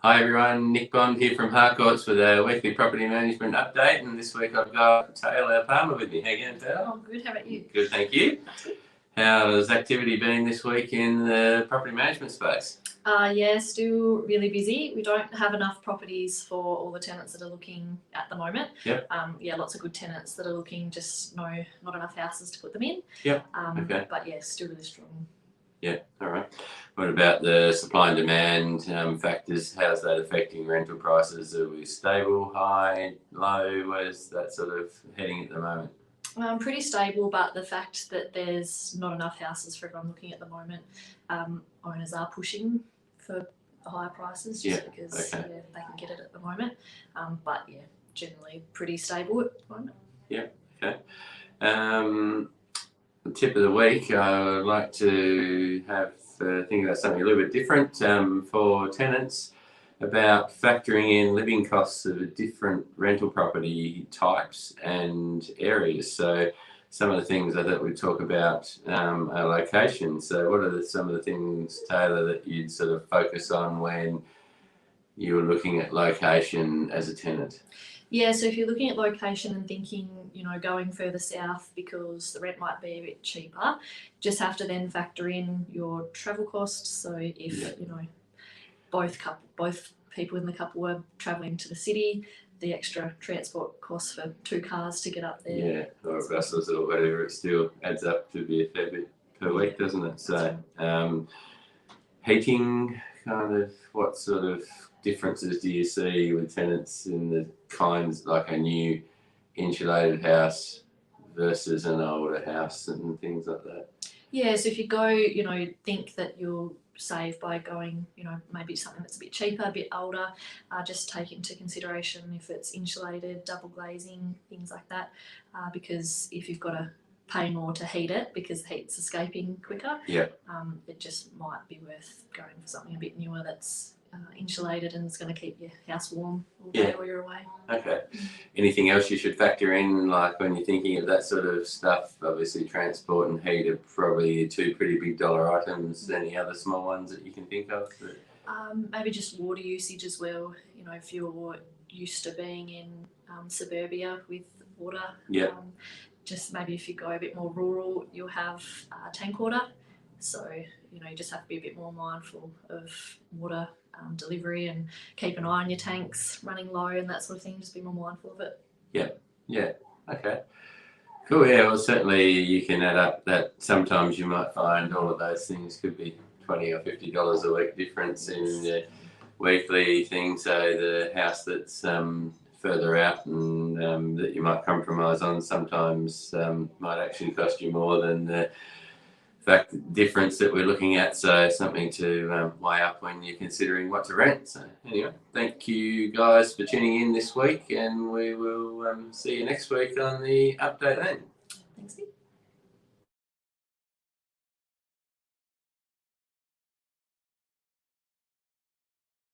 Hi everyone, Nick Bond here from Harcourts with a weekly property management update, and this week I've got Taylor Palmer with me. How are you going, Taylor? Oh, good. How about you? Good, thank you. That's good. How's activity been this week in the property management space? Yeah, still really busy. We don't have enough properties for all the tenants that are looking at the moment. Yep. Yeah, lots of good tenants that are looking, just not enough houses to put them in. Yep. Okay. But yeah, still really strong. Yeah, all right. What about the supply and demand factors? How's that affecting rental prices? Are we stable, high, low? Where's that sort of heading at the moment? Pretty stable, but the fact that there's not enough houses for everyone looking at the moment, owners are pushing for higher prices just because they can get it at the moment. But yeah, generally pretty stable at the moment. Yeah, okay. Tip of the week, I would like to think about something a little bit different for tenants about factoring in living costs of different rental property types and areas. So some of the things I thought we'd talk about are location. So what are some of the things, Taylor, that you'd sort of focus on when you were looking at location as a tenant? Yeah, so if you're looking at location and thinking, going further south because the rent might be a bit cheaper, just have to then factor in your travel costs. So if both people in the couple were travelling to the city, the extra transport costs for 2 cars to get up there. Yeah, or buses or whatever, it still adds up to be a fair bit per week, doesn't it? So heating, kind of, what sort of differences do you see with tenants in the kinds, like a new insulated house versus an older house and things like that? Yeah, so if you go, think that you'll save by going, maybe something that's a bit cheaper, a bit older, just take into consideration if it's insulated, double glazing, things like that, because if you've got to pay more to heat it because the heat's escaping quicker, it just might be worth going for something a bit newer that's insulated and it's going to keep your house warm all day while you're away. Okay. Anything else you should factor in, like when you're thinking of that sort of stuff? Obviously transport and heat are probably 2 pretty big dollar items. Any other small ones that you can think of? Maybe just water usage as well. If you're used to being in suburbia with water, just maybe if you go a bit more rural, you'll have tank water. So, you just have to be a bit more mindful of water delivery and keep an eye on your tanks running low and that sort of thing. Just be more mindful of it. Yeah. Okay. Cool. Yeah. Well, certainly you can add up that. Sometimes you might find all of those things could be $20 or $50 a week difference in the weekly thing. So the house that's further out and that you might compromise on sometimes might actually cost you more than the difference that we're looking at. So something to weigh up when you're considering what to rent. So anyway, thank you guys for tuning in this week, and we will see you next week on the update then.